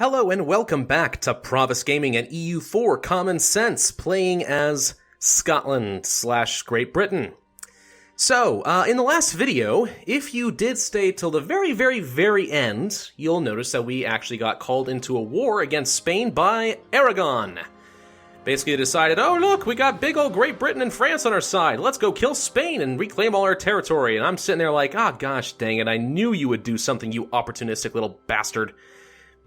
Hello and welcome back to Pravus Gaming and EU4 Common Sense, playing as Scotland/Great Britain. So, in the last video, if you did stay till the very end, you'll notice that we actually got called into a war against Spain by Aragon. Basically, they decided, oh look, we got big old Great Britain and France on our side, let's go kill Spain and reclaim all our territory. And I'm sitting there like, ah, gosh dang it, I knew you would do something, you opportunistic little bastard.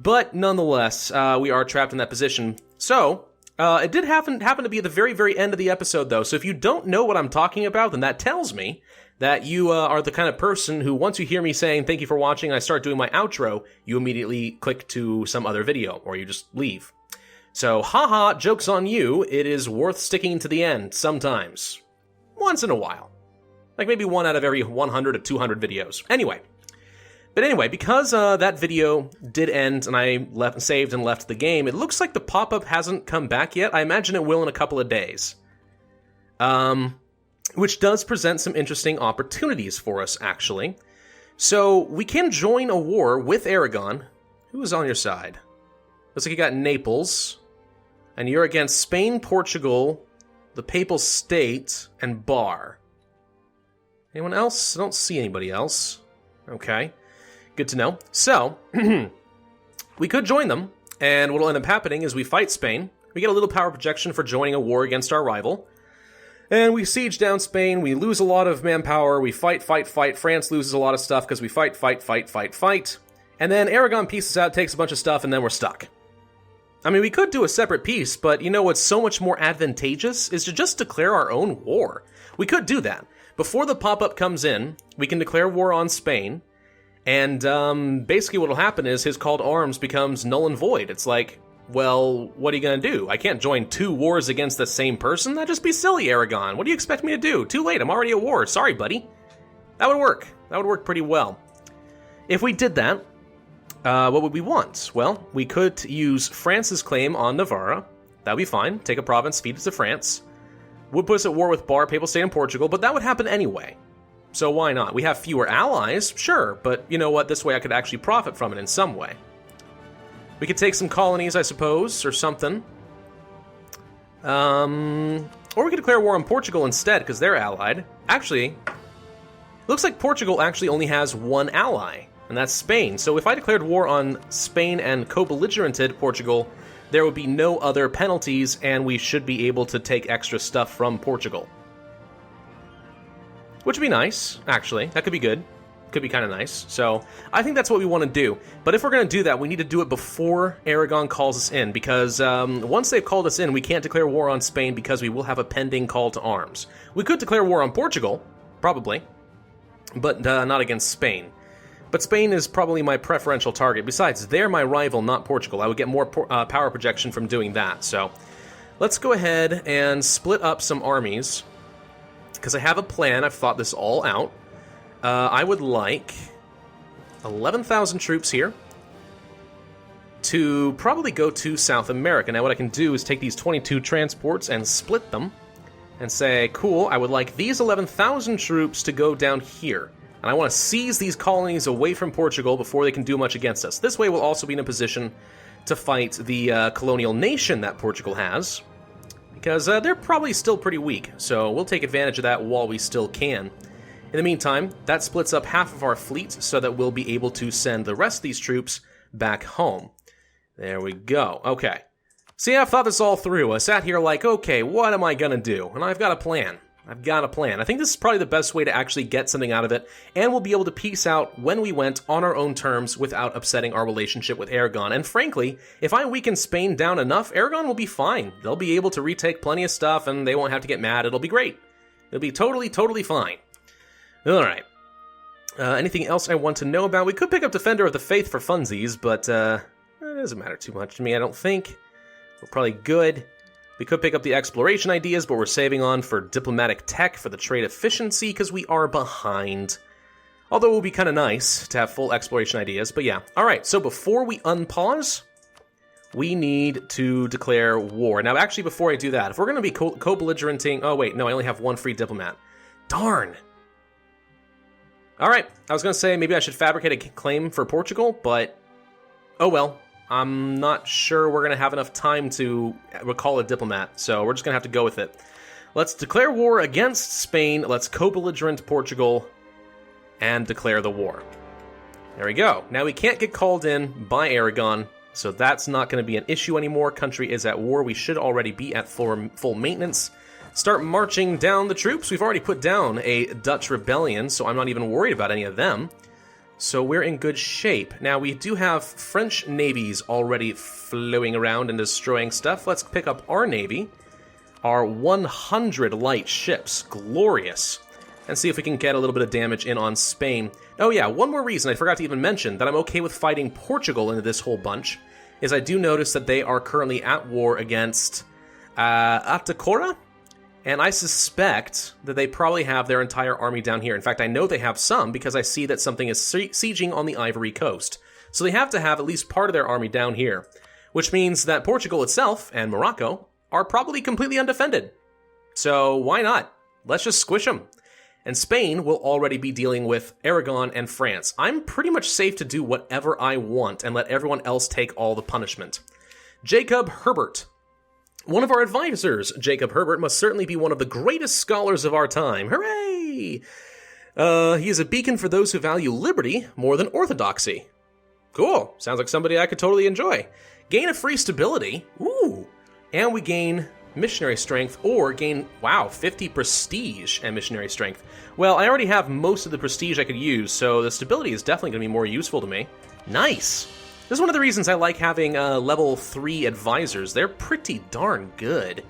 But nonetheless, we are trapped in that position. So, it did happen to be at the very end of the episode, though. So if you don't know what I'm talking about, then that tells me that you are the kind of person who, once you hear me saying, thank you for watching, and I start doing my outro, you immediately click to some other video, or you just leave. So, haha, joke's on you, it is worth sticking to the end, sometimes. Once in a while. Like maybe one out of every 100 to 200 videos. But anyway, because that video did end and I saved and left the game, it looks like the pop-up hasn't come back yet. I imagine it will in a couple of days. Which does present some interesting opportunities for us, actually. So, we can join a war with Aragon. Who is on your side? Looks like you got Naples. And you're against Spain, Portugal, the Papal State, and Bar. Anyone else? I don't see anybody else. Okay. Good to know. So, we could join them, and what will end up happening is we fight Spain, we get a little power projection for joining a war against our rival, and we siege down Spain, we lose a lot of manpower, we fight, France loses a lot of stuff because we fight, and then Aragon pieces out, takes a bunch of stuff, and then we're stuck. I mean, we could do a separate peace, but you know what's so much more advantageous is to just declare our own war. We could do that. Before the pop-up comes in, we can declare war on Spain, and basically what will happen is his call to arms becomes null and void. It's like, well, what are you going to do? I can't join two wars against the same person? That'd just be silly, Aragon. What do you expect me to do? Too late, I'm already at war. Sorry, buddy. That would work. That would work pretty well. If we did that, what would we want? Well, we could use France's claim on Navarra. That'd be fine. Take a province, feed it to France. Would put us at war with Bar, Papal State, and Portugal, but that would happen anyway. So why not? We have fewer allies, sure, but you know what? This way I could actually profit from it in some way. We could take some colonies, I suppose, or something. Or we could declare war on Portugal instead, because they're allied. Actually, looks like Portugal actually only has one ally, and that's Spain. So if I declared war on Spain and co-belligerented Portugal, there would be no other penalties, and we should be able to take extra stuff from Portugal. Which would be nice, actually. That could be good. Could be kind of nice. So, I think that's what we want to do. But if we're going to do that, we need to do it before Aragon calls us in, because once they've called us in, we can't declare war on Spain because we will have a pending call to arms. We could declare war on Portugal, probably, but not against Spain. But Spain is probably my preferential target. Besides, they're my rival, not Portugal. I would get more power projection from doing that. So, let's go ahead and split up some armies. Because I have a plan, I've thought this all out. I would like 11,000 troops here to probably go to South America. Now what I can do is take these 22 transports and split them and say, cool, I would like these 11,000 troops to go down here. And I want to seize these colonies away from Portugal before they can do much against us. This way we'll also be in a position to fight the colonial nation that Portugal has. Because they're probably still pretty weak, so we'll take advantage of that while we still can. In the meantime, that splits up half of our fleet so that we'll be able to send the rest of these troops back home. There we go. Okay. See, I've thought this all through. I sat here like, okay, what am I gonna do? And I've got a plan. I think this is probably the best way to actually get something out of it, and we'll be able to peace out when we went on our own terms without upsetting our relationship with Aragon. And frankly, if I weaken Spain down enough, Aragon will be fine. They'll be able to retake plenty of stuff, and they won't have to get mad. It'll be great. It'll be totally fine. Alright. Anything else I want to know about? We could pick up Defender of the Faith for funsies, but it doesn't matter too much to me, I don't think. We're probably good. We could pick up the exploration ideas, but we're saving on for diplomatic tech for the trade efficiency because we are behind. Although it would be kind of nice to have full exploration ideas, but yeah. Alright, so before we unpause, we need to declare war. Now, actually, before I do that, if we're going to be co-belligerenting... Oh, wait, no, I only have one free diplomat. Darn! Alright, I was going to say maybe I should fabricate a claim for Portugal, but... Oh well, I'm not sure we're going to have enough time to recall a diplomat, so we're just going to have to go with it. Let's declare war against Spain. Let's co-belligerent Portugal and declare the war. There we go. Now we can't get called in by Aragon, so that's not going to be an issue anymore. Country is at war. We should already be at full maintenance. Start marching down the troops. We've already put down a Dutch rebellion, so I'm not even worried about any of them. So we're in good shape. Now, we do have French navies already flowing around and destroying stuff. Let's pick up our navy. Our 100 light ships. Glorious. And see if we can get a little bit of damage in on Spain. Oh yeah, one more reason I forgot to even mention that I'm okay with fighting Portugal into this whole bunch is I do notice that they are currently at war against Atacora. And I suspect that they probably have their entire army down here. In fact, I know they have some because I see that something is sieging on the Ivory Coast. So they have to have at least part of their army down here, which means that Portugal itself and Morocco are probably completely undefended. So why not? Let's just squish them. And Spain will already be dealing with Aragon and France. I'm pretty much safe to do whatever I want and let everyone else take all the punishment. Jacob Herbert. One of our advisors, Jacob Herbert, must certainly be one of the greatest scholars of our time. Hooray! He is a beacon for those who value liberty more than orthodoxy. Cool. Sounds like somebody I could totally enjoy. Gain a free stability. Ooh. And we gain missionary strength or gain, 50 prestige and missionary strength. Well, I already have most of the prestige I could use, so the stability is definitely going to be more useful to me. Nice. This is one of the reasons I like having level 3 advisors. They're pretty darn good.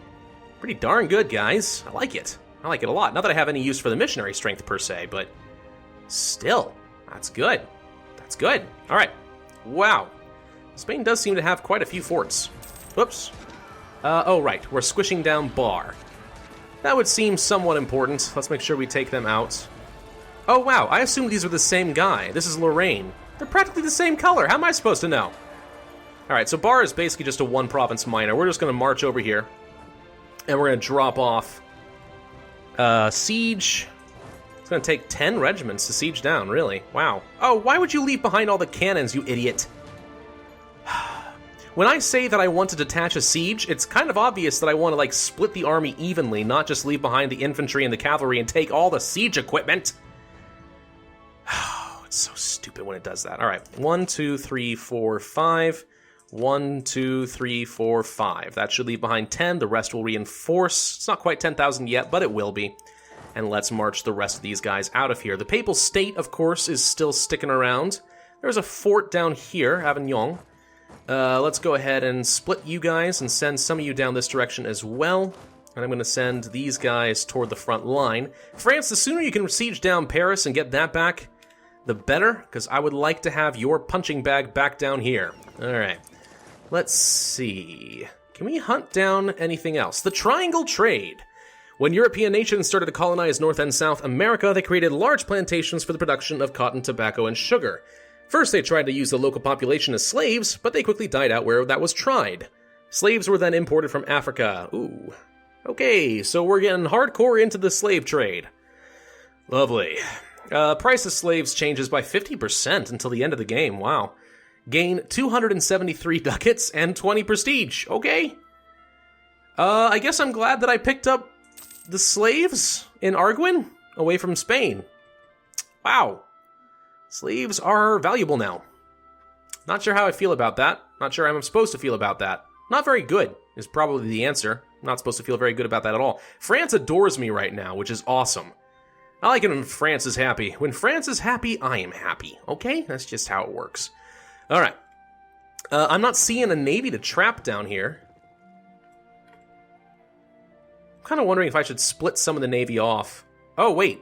Pretty darn good, guys. I like it. I like it a lot. Not that I have any use for the missionary strength per se, but still, that's good. That's good. All right. Wow. Spain does seem to have quite a few forts. Whoops. Oh, right. We're squishing down Bar. That would seem somewhat important. Let's make sure we take them out. Oh, wow. I assumed these were the same guy. This is Lorraine. They're practically the same color. How am I supposed to know? Alright, so Bar is basically just a one-province minor. We're just going to march over here. And we're going to drop off Siege. It's going to take 10 regiments to siege down, really. Wow. Oh, why would you leave behind all the cannons, you idiot? When I say that I want to detach a siege, it's kind of obvious that I want to, split the army evenly, not just leave behind the infantry and the cavalry and take all the siege equipment. So stupid when it does that. All right, 1, 2, 3, 4, 5. 1, 2, 3, 4, 5. That should leave behind 10. The rest will reinforce. It's not quite 10,000 yet, but it will be. And let's march the rest of these guys out of here. The Papal State, of course, is still sticking around. There's a fort down here, Avignon. Let's go ahead and split you guys and send some of you down this direction as well. And I'm going to send these guys toward the front line. France, the sooner you can siege down Paris and get that back, the better, because I would like to have your punching bag back down here. All right. Let's see. Can we hunt down anything else? The Triangle Trade. When European nations started to colonize North and South America, they created large plantations for the production of cotton, tobacco, and sugar. First, they tried to use the local population as slaves, but they quickly died out where that was tried. Slaves were then imported from Africa. Ooh. Okay, so we're getting hardcore into the slave trade. Lovely. Price of slaves changes by 50% until the end of the game. Wow. Gain 273 ducats and 20 prestige. Okay. I guess I'm glad that I picked up the slaves in Arguin away from Spain. Wow. Slaves are valuable now. Not sure how I feel about that. Not sure how I'm supposed to feel about that. Not very good is probably the answer. I'm not supposed to feel very good about that at all. France adores me right now, which is awesome. I like it when France is happy. When France is happy, I am happy. Okay? That's just how it works. All right. I'm not seeing a navy to trap down here. I'm kind of wondering if I should split some of the navy off. Oh, wait.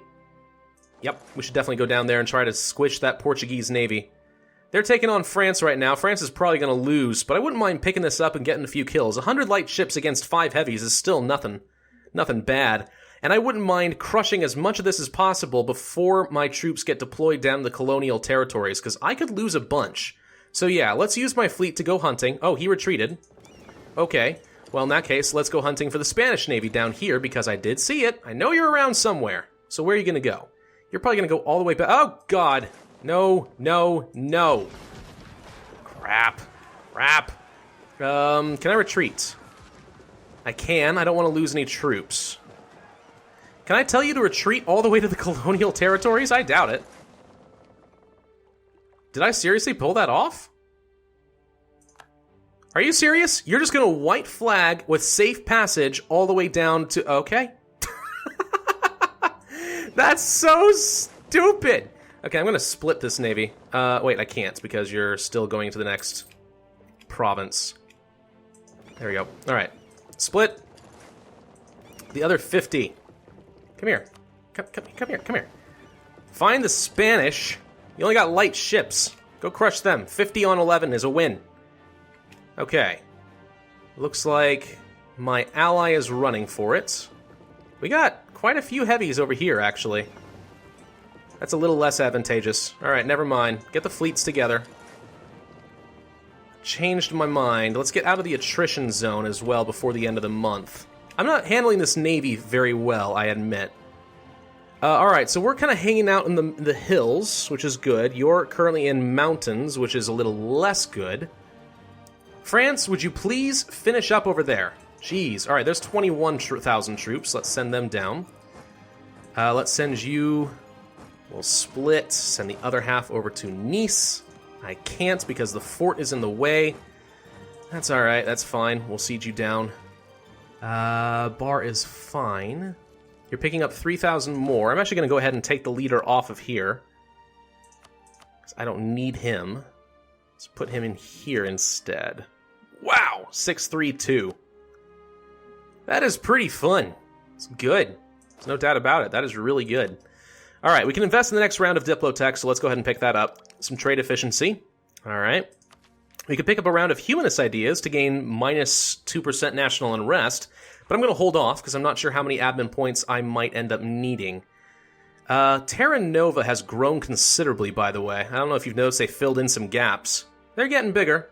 Yep, we should definitely go down there and try to squish that Portuguese navy. They're taking on France right now. France is probably going to lose, but I wouldn't mind picking this up and getting a few kills. 100 light ships against 5 heavies is still nothing bad. And I wouldn't mind crushing as much of this as possible before my troops get deployed down to the colonial territories, because I could lose a bunch. So yeah, let's use my fleet to go hunting. Oh, he retreated. Okay, well in that case, let's go hunting for the Spanish Navy down here, because I did see it. I know you're around somewhere. So where are you going to go? You're probably going to go all the way back. Oh, God. No, no, no. Crap. Crap. Can I retreat? I can. I don't want to lose any troops. Can I tell you to retreat all the way to the colonial territories? I doubt it. Did I seriously pull that off? Are you serious? You're just gonna white flag with safe passage all the way down to... Okay. That's so stupid. Okay, I'm gonna split this navy. Wait, I can't because you're still going to the next province. There we go. All right, split. The other 50. Come here. Come here. Come here. Find the Spanish. You only got light ships. Go crush them. 50 on 11 is a win. Okay. Looks like my ally is running for it. We got quite a few heavies over here, actually. That's a little less advantageous. Alright, never mind. Get the fleets together. Changed my mind. Let's get out of the attrition zone as well before the end of the month. I'm not handling this navy very well, I admit. Alright, so we're kind of hanging out in the hills, which is good. You're currently in mountains, which is a little less good. France, would you please finish up over there? Jeez. Alright, there's 21,000 troops. Let's send them down. Let's send you... We'll split. Send the other half over to Nice. I can't because the fort is in the way. That's alright. That's fine. We'll siege you down. Bar is fine. You're picking up 3,000 more. I'm actually going to go ahead and take the leader off of here. Because I don't need him. Let's put him in here instead. Wow! 632. That is pretty fun. It's good. There's no doubt about it. That is really good. Alright, we can invest in the next round of Diplotech, so let's go ahead and pick that up. Some trade efficiency. Alright. We could pick up a round of humanist ideas to gain minus 2% national unrest, but I'm going to hold off because I'm not sure how many admin points I might end up needing. Terra Nova has grown considerably, by the way. I don't know if you've noticed they filled in some gaps. They're getting bigger.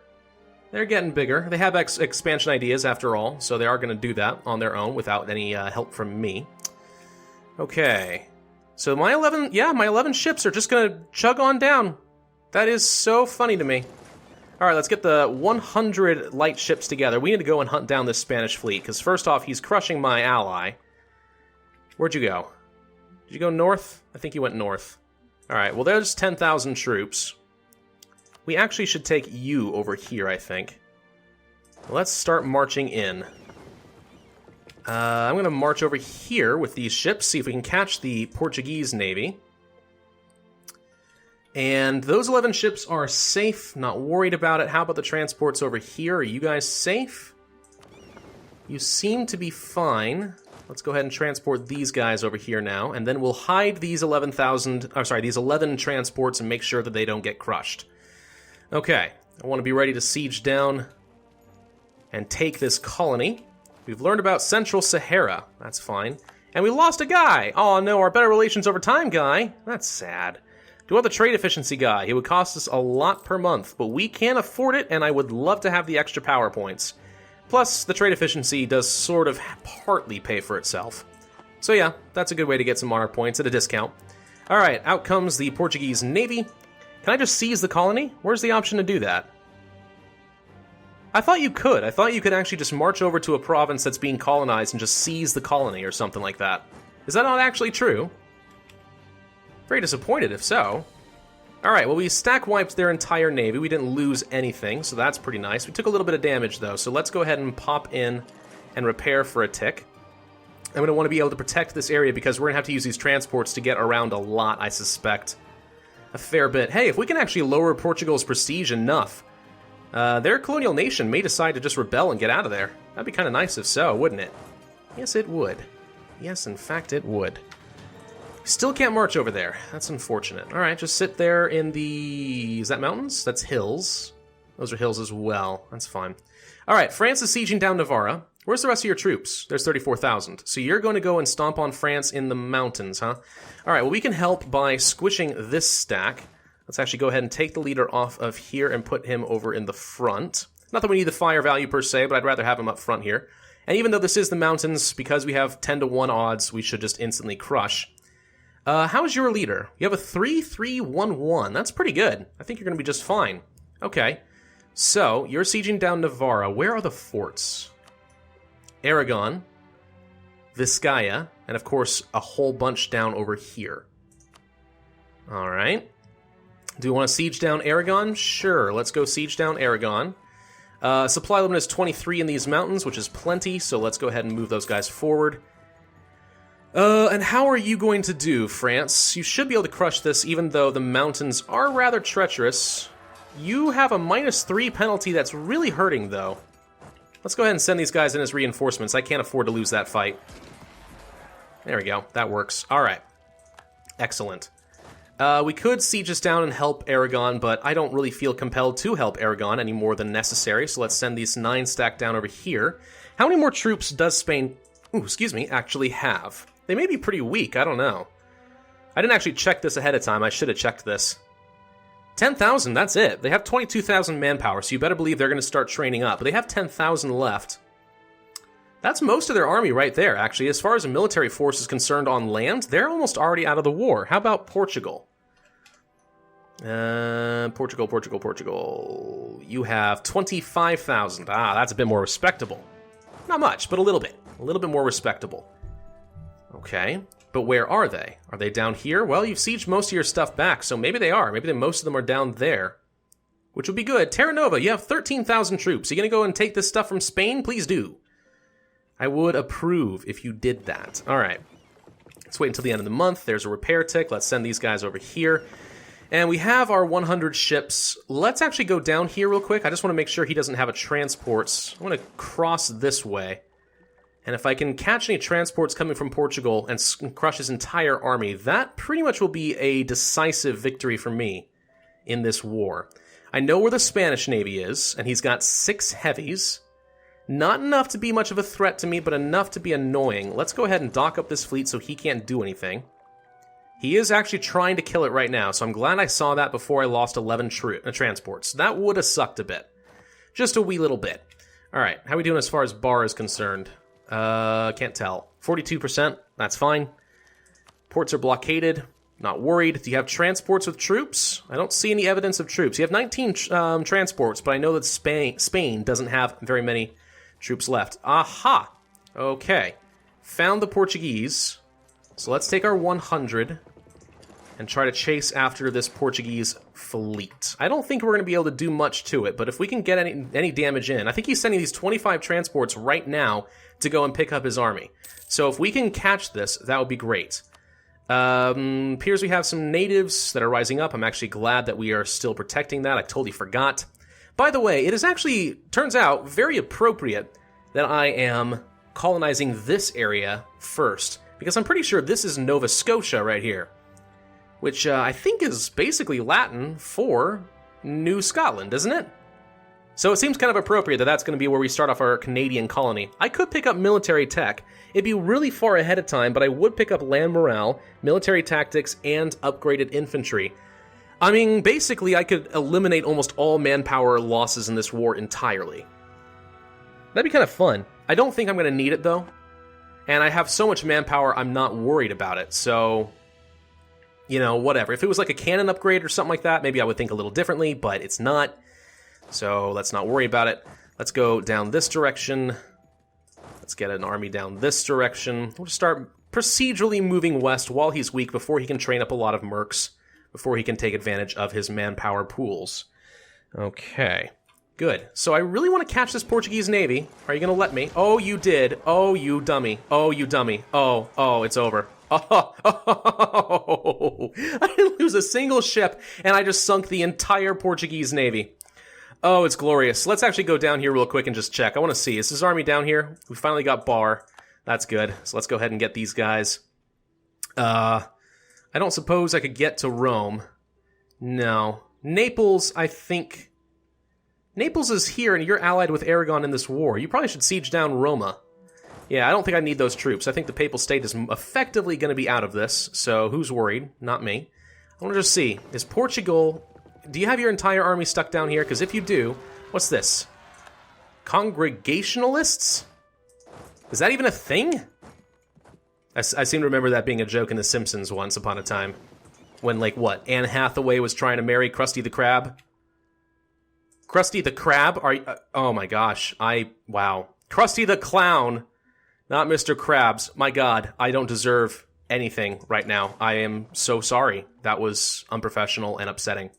They're getting bigger. They have expansion ideas, after all, so they are going to do that on their own without any help from me. Okay. So my 11 ships are just going to chug on down. That is so funny to me. Alright, let's get the 100 light ships together. We need to go and hunt down this Spanish fleet, because first off, he's crushing my ally. Where'd you go? Did you go north? I think you went north. Alright, well there's 10,000 troops. We actually should take you over here, I think. Let's start marching in. I'm going to march over here with these ships, see if we can catch the Portuguese navy. And those 11 ships are safe, not worried about it. How about the transports over here? Are you guys safe? You seem to be fine. Let's go ahead and transport these guys over here now, and then we'll hide these these 11 transports and make sure that they don't get crushed. Okay, I want to be ready to siege down and take this colony. We've learned about Central Sahara. That's fine. And we lost a guy! Oh no, our better relations over time guy. That's sad. Do you want the trade efficiency guy? He would cost us a lot per month, but we can't afford it, and I would love to have the extra power points. Plus, the trade efficiency does sort of partly pay for itself. So yeah, that's a good way to get some honor points at a discount. Alright, out comes the Portuguese Navy. Can I just seize the colony? Where's the option to do that? I thought you could. I thought you could actually just march over to a province that's being colonized and just seize the colony or something like that. Is that not actually true? Very disappointed if so. Alright, well we stack wiped their entire navy. We didn't lose anything, so that's pretty nice. We took a little bit of damage though, so let's go ahead and pop in and repair for a tick. I'm going to want to be able to protect this area because we're going to have to use these transports to get around a lot, I suspect. A fair bit. Hey, if we can actually lower Portugal's prestige enough, their colonial nation may decide to just rebel and get out of there. That'd be kind of nice if so, wouldn't it? Yes, it would. Yes, in fact, it would. Still can't march over there. That's unfortunate. Alright, just sit there in the... Is that mountains? That's hills. Those are hills as well. That's fine. Alright, France is sieging down Navarra. Where's the rest of your troops? There's 34,000. So you're going to go and stomp on France in the mountains, huh? Alright, well we can help by squishing this stack. Let's actually go ahead and take the leader off of here and put him over in the front. Not that we need the fire value per se, but I'd rather have him up front here. And even though this is the mountains, because we have 10 to 1 odds, we should just instantly crush. How's your leader? You have a 3-3-1-1. That's pretty good. I think you're going to be just fine. Okay. So, you're sieging down Navarra. Where are the forts? Aragon, Vizcaya, and of course, a whole bunch down over here. Alright. Do we want to siege down Aragon? Sure, let's go siege down Aragon. Supply limit is 23 in these mountains, which is plenty, so let's go ahead and move those guys forward. And how are you going to do, France? You should be able to crush this, even though the mountains are rather treacherous. You have a -3 penalty that's really hurting, though. Let's go ahead and send these guys in as reinforcements. I can't afford to lose that fight. There we go. That works. Alright. Excellent. We could siege us down and help Aragon, but I don't really feel compelled to help Aragon any more than necessary, so let's send these 9 stack down over here. How many more troops does Spain, actually have? They may be pretty weak, I don't know. I didn't actually check this ahead of time, I should have checked this. 10,000, that's it. They have 22,000 manpower, so you better believe they're going to start training up, but they have 10,000 left. That's most of their army right there, actually. As far as a military force is concerned on land, they're almost already out of the war. How about Portugal? Portugal. You have 25,000. Ah, that's a bit more respectable. Not much, but a little bit. A little bit more respectable. Okay, but where are they? Are they down here? Well, you've sieged most of your stuff back, so maybe they are. Maybe most of them are down there, which would be good. Terra Nova, you have 13,000 troops. You gonna go and take this stuff from Spain? Please do. I would approve if you did that. All right, let's wait until the end of the month. There's a repair tick. Let's send these guys over here. And we have our 100 ships. Let's actually go down here real quick. I just want to make sure he doesn't have a transports. I want to cross this way. And if I can catch any transports coming from Portugal and crush his entire army, that pretty much will be a decisive victory for me in this war. I know where the Spanish Navy is, and he's got 6 heavies. Not enough to be much of a threat to me, but enough to be annoying. Let's go ahead and dock up this fleet so he can't do anything. He is actually trying to kill it right now, so I'm glad I saw that before I lost 11 transports. That would have sucked a bit. Just a wee little bit. Alright, how are we doing as far as bar is concerned? Can't tell. 42%, that's fine. Ports are blockaded, not worried. Do you have transports with troops? I don't see any evidence of troops. You have 19 transports, but I know that Spain doesn't have very many troops left. Aha! Okay. Found the Portuguese. So let's take our 100 and try to chase after this Portuguese fleet. I don't think we're going to be able to do much to it, but if we can get any damage in... I think he's sending these 25 transports right now to go and pick up his army. So if we can catch this, that would be great. Appears we have some natives that are rising up. I'm actually glad that we are still protecting that. I totally forgot. By the way, it is actually, turns out, very appropriate that I am colonizing this area first, because I'm pretty sure this is Nova Scotia right here, which I think is basically Latin for New Scotland, isn't it? So it seems kind of appropriate that that's going to be where we start off our Canadian colony. I could pick up military tech. It'd be really far ahead of time, but I would pick up land morale, military tactics, and upgraded infantry. I mean, basically, I could eliminate almost all manpower losses in this war entirely. That'd be kind of fun. I don't think I'm going to need it, though. And I have so much manpower, I'm not worried about it, so... You know, whatever. If it was like a cannon upgrade or something like that, maybe I would think a little differently, but it's not. So let's not worry about it. Let's go down this direction. Let's get an army down this direction. We'll just start procedurally moving west while he's weak, before he can train up a lot of mercs, before he can take advantage of his manpower pools. Okay. Good. So I really want to catch this Portuguese Navy. Are you going to let me? Oh, you did. Oh, you dummy. Oh, you dummy. Oh, it's over. Oh, I didn't lose a single ship, and I just sunk the entire Portuguese Navy. Oh, it's glorious. Let's actually go down here real quick and just check. I want to see. Is his army down here? We finally got Bar. That's good. So let's go ahead and get these guys. I don't suppose I could get to Rome. No. Naples, I think... Naples is here, and you're allied with Aragon in this war. You probably should siege down Roma. Yeah, I don't think I need those troops. I think the Papal State is effectively going to be out of this, so who's worried? Not me. I want to just see. Is Portugal... Do you have your entire army stuck down here? Because if you do... What's this? Congregationalists? Is that even a thing? I seem to remember that being a joke in The Simpsons once upon a time. When, like, what? Anne Hathaway was trying to marry Krusty the Krab? Krusty the Crab, are you, oh my gosh, wow. Krusty the Clown, not Mr. Krabs. My God, I don't deserve anything right now. I am so sorry. That was unprofessional and upsetting.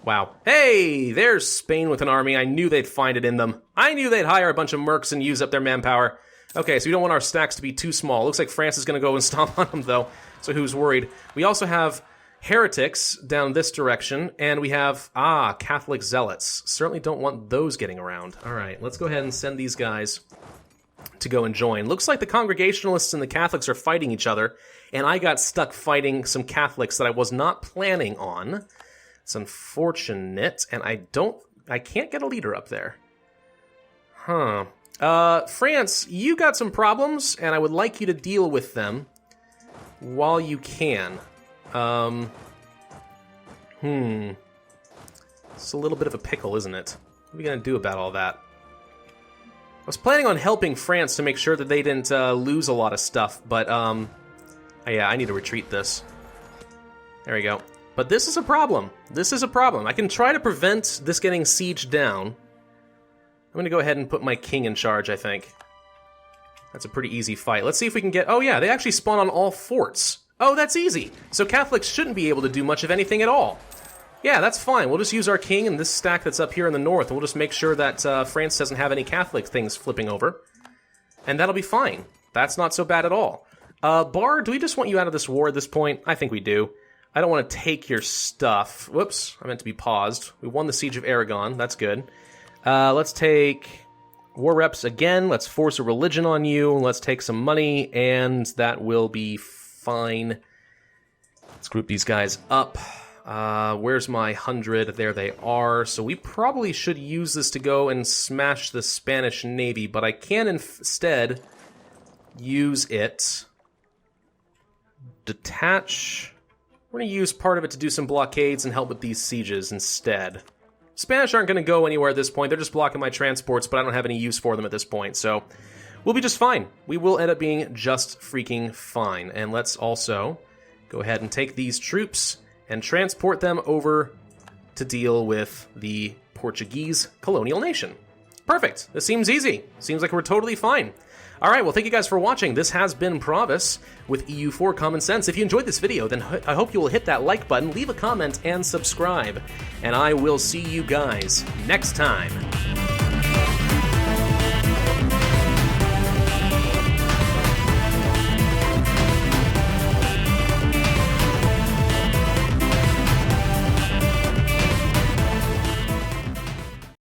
Wow. Hey, there's Spain with an army. I knew they'd find it in them. I knew they'd hire a bunch of mercs and use up their manpower. Okay, so we don't want our stacks to be too small. Looks like France is going to go and stomp on them, though, so who's worried? We also have heretics down this direction, and we have, Catholic zealots. Certainly don't want those getting around. All right, let's go ahead and send these guys to go and join. Looks like the Congregationalists and the Catholics are fighting each other, and I got stuck fighting some Catholics that I was not planning on. It's unfortunate, and I can't get a leader up there. Huh. France, you got some problems, and I would like you to deal with them while you can. It's a little bit of a pickle, isn't it? What are we gonna do about all that? I was planning on helping France to make sure that they didn't lose a lot of stuff, but, yeah, I need to retreat this. There we go. But this is a problem. This is a problem. I can try to prevent this getting sieged down. I'm gonna go ahead and put my king in charge, I think. That's a pretty easy fight. Let's see if we can get... Oh yeah, they actually spawn on all forts. Oh, that's easy. So Catholics shouldn't be able to do much of anything at all. Yeah, that's fine. We'll just use our king and this stack that's up here in the north, and we'll just make sure that France doesn't have any Catholic things flipping over. And that'll be fine. That's not so bad at all. Bar, do we just want you out of this war at this point? I think we do. I don't want to take your stuff. Whoops, I meant to be paused. We won the Siege of Aragon. That's good. Let's take war reps again. Let's force a religion on you. Let's take some money, and that will be fine. Let's group these guys up. Where's my 100? There they are. So we probably should use this to go and smash the Spanish Navy, but I can instead use it. Detach. We're going to use part of it to do some blockades and help with these sieges instead. Spanish aren't going to go anywhere at this point. They're just blocking my transports, but I don't have any use for them at this point, so we'll be just fine. We will end up being just freaking fine. And let's also go ahead and take these troops and transport them over to deal with the Portuguese colonial nation. Perfect. This seems easy. Seems like we're totally fine. All right, well, thank you guys for watching. This has been Pravus with EU4 Common Sense. If you enjoyed this video, then I hope you will hit that like button, leave a comment, and subscribe. And I will see you guys next time.